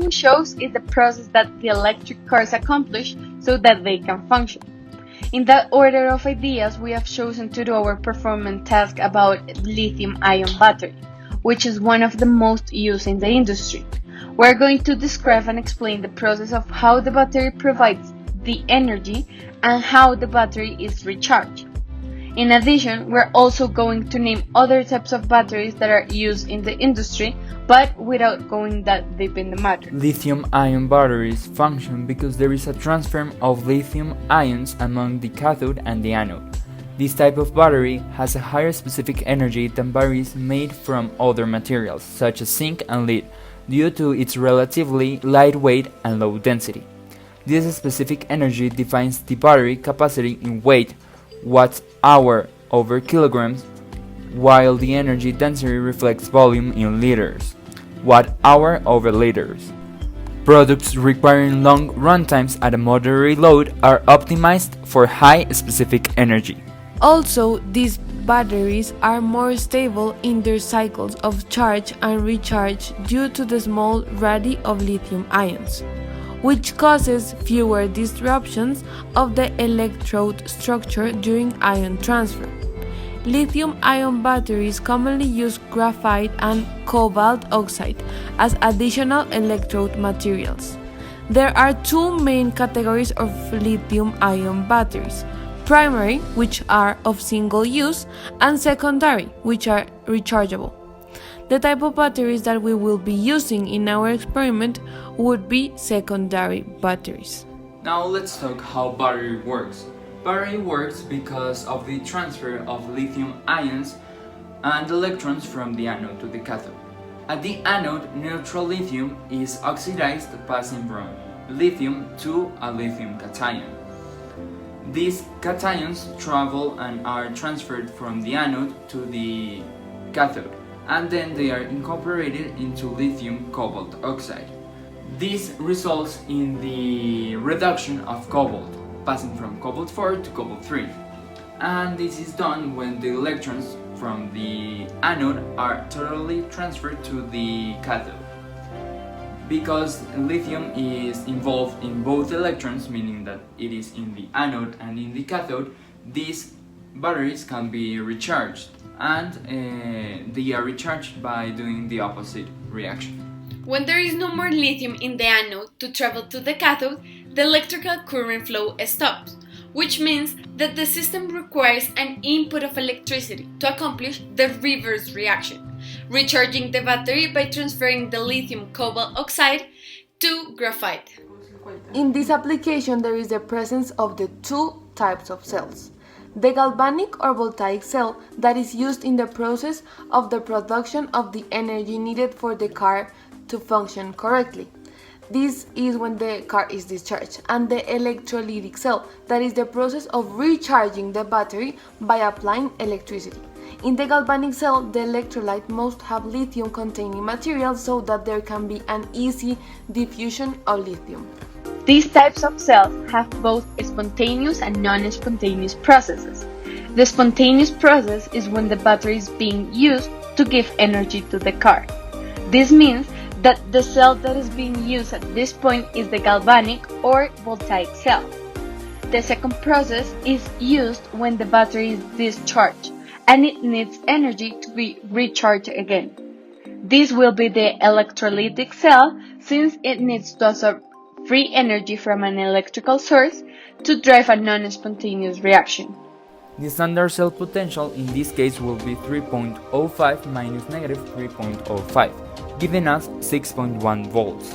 following shows is the process that the electric cars accomplish so that they can function. In that order of ideas, we have chosen to do our performance task about lithium-ion battery, which is one of the most used in the industry. We're going to describe and explain the process of how the battery provides the energy and how the battery is recharged. In addition, we're also going to name other types of batteries that are used in the industry, but without going that deep in the matter. Lithium-ion batteries function because there is a transfer of lithium ions among the cathode and the anode. This type of battery has a higher specific energy than batteries made from other materials, such as zinc and lead, due to its relatively light weight and low density. This specific energy defines the battery capacity in weight, watt-hour over kilograms, while the energy density reflects volume in liters, watt-hour over liters. Products requiring long runtimes at a moderate load are optimized for high specific energy. Also, these batteries are more stable in their cycles of charge and recharge due to the small radii of lithium ions, which causes fewer disruptions of the electrode structure during ion transfer. Lithium-ion batteries commonly use graphite and cobalt oxide as additional electrode materials. There are two main categories of lithium-ion batteries: primary, which are of single use, and secondary, which are rechargeable. The type of batteries that we will be using in our experiment would be secondary batteries. Now let's talk how battery works. Battery works because of the transfer of lithium ions and electrons from the anode to the cathode. At the anode, neutral lithium is oxidized, passing from lithium to a lithium cation. These cations travel and are transferred from the anode to the cathode, and then they are incorporated into lithium cobalt oxide. This results in the reduction of cobalt, passing from cobalt 4 to cobalt 3. And this is done when the electrons from the anode are totally transferred to the cathode. Because lithium is involved in both electrons, meaning that it is in the anode and in the cathode, these batteries can be recharged, and they are recharged by doing the opposite reaction. When there is no more lithium in the anode to travel to the cathode, the electrical current flow stops, which means that the system requires an input of electricity to accomplish the reverse reaction, recharging the battery by transferring the lithium cobalt oxide to graphite. In this application, there is the presence of the two types of cells: the galvanic or voltaic cell that is used in the process of the production of the energy needed for the car to function correctly. This is when the car is discharged, and the electrolytic cell that is the process of recharging the battery by applying electricity. In the galvanic cell, the electrolyte must have lithium containing material so that there can be an easy diffusion of lithium. These types of cells have both spontaneous and non-spontaneous processes. The spontaneous process is when the battery is being used to give energy to the car. This means that the cell that is being used at this point is the galvanic or voltaic cell. The second process is used when the battery is discharged and it needs energy to be recharged again. This will be the electrolytic cell, since it needs to absorb free energy from an electrical source to drive a non-spontaneous reaction. The standard cell potential in this case will be 3.05 minus negative 3.05, giving us 6.1 volts.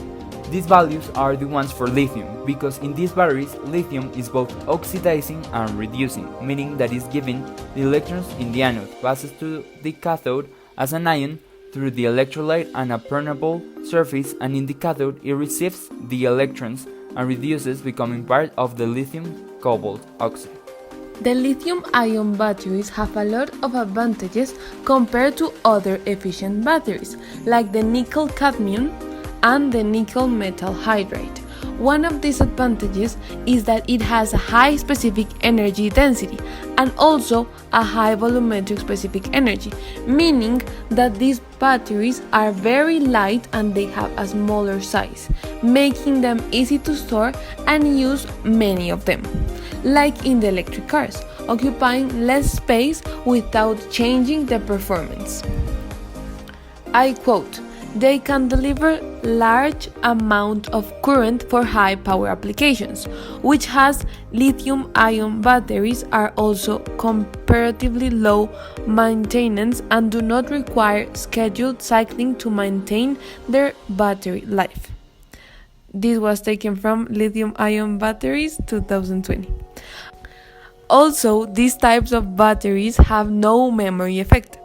These values are the ones for lithium, because in these batteries, lithium is both oxidizing and reducing, meaning that it's giving the electrons in the anode, passes to the cathode as an ion through the electrolyte and a permeable surface, and in the cathode it receives the electrons and reduces, becoming part of the lithium cobalt oxide. The lithium-ion batteries have a lot of advantages compared to other efficient batteries, like the nickel-cadmium and the nickel metal hydride. One of these advantages is that it has a high specific energy density and also a high volumetric specific energy, meaning that these batteries are very light and they have a smaller size, making them easy to store and use many of them, like in the electric cars, occupying less space without changing the performance. I quote, "They can deliver large amount of current for high power applications, which has lithium-ion batteries are also comparatively low maintenance and do not require scheduled cycling to maintain their battery life." This was taken from Lithium-Ion Batteries 2020. Also, these types of batteries have no memory effect.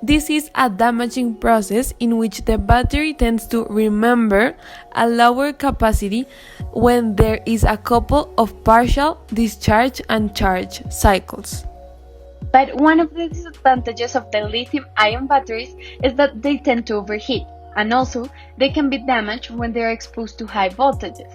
This is a damaging process in which the battery tends to remember a lower capacity when there is a couple of partial discharge and charge cycles. But one of the disadvantages of the lithium-ion batteries is that they tend to overheat, and also they can be damaged when they are exposed to high voltages.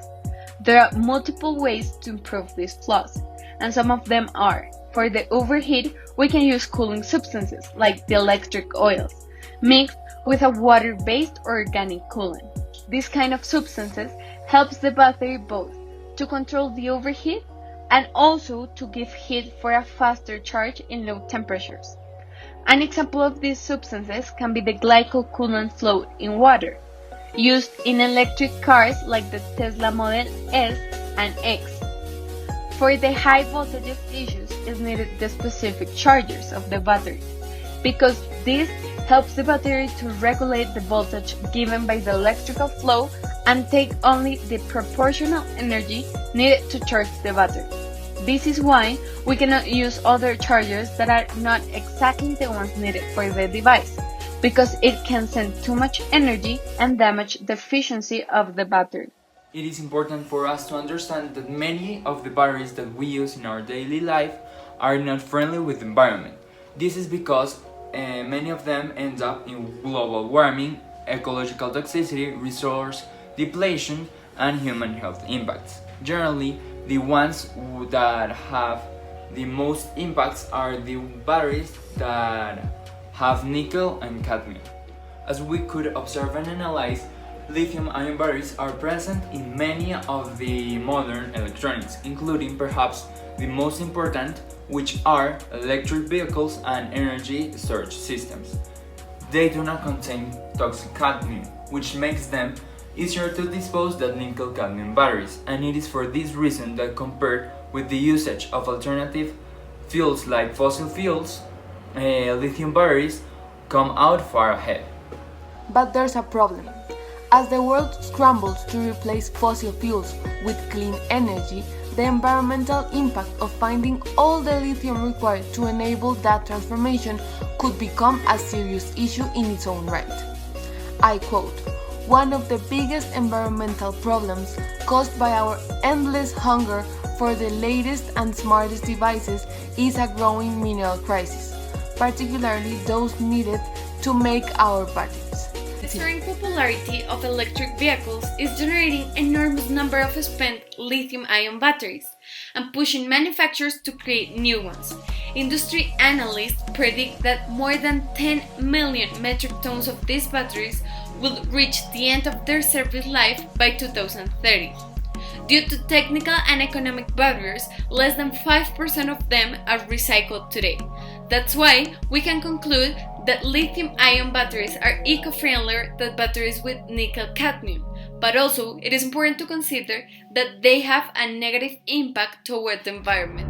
There are multiple ways to improve these flaws, and some of them are: for the overheat, we can use cooling substances like the electric oils, mixed with a water-based or organic coolant. This kind of substances helps the battery both to control the overheat and also to give heat for a faster charge in low temperatures. An example of these substances can be the glycol coolant float in water, used in electric cars like the Tesla Model S and X. For the high voltage issues is needed the specific chargers of the battery, because this helps the battery to regulate the voltage given by the electrical flow and take only the proportional energy needed to charge the battery. This is why we cannot use other chargers that are not exactly the ones needed for the device, because it can send too much energy and damage the efficiency of the battery. It is important for us to understand that many of the batteries that we use in our daily life are not friendly with the environment. This is because many of them end up in global warming, ecological toxicity, resource depletion, and human health impacts. Generally, the ones that have the most impacts are the batteries that have nickel and cadmium. As we could observe and analyze, lithium-ion batteries are present in many of the modern electronics, including perhaps the most important, which are electric vehicles and energy storage systems. They do not contain toxic cadmium, which makes them easier to dispose than nickel-cadmium batteries, and it is for this reason that compared with the usage of alternative fuels like fossil fuels, lithium batteries come out far ahead. But there's a problem. As the world scrambles to replace fossil fuels with clean energy, the environmental impact of finding all the lithium required to enable that transformation could become a serious issue in its own right. I quote, "One of the biggest environmental problems caused by our endless hunger for the latest and smartest devices is a growing mineral crisis, particularly those needed to make our batteries." The soaring popularity of electric vehicles is generating enormous number of spent lithium-ion batteries and pushing manufacturers to create new ones. Industry analysts predict that more than 10 million metric tons of these batteries will reach the end of their service life by 2030. Due to technical and economic barriers, less than 5% of them are recycled today. That's why we can conclude that lithium-ion batteries are eco-friendlier than batteries with nickel-cadmium, but also it is important to consider that they have a negative impact toward the environment.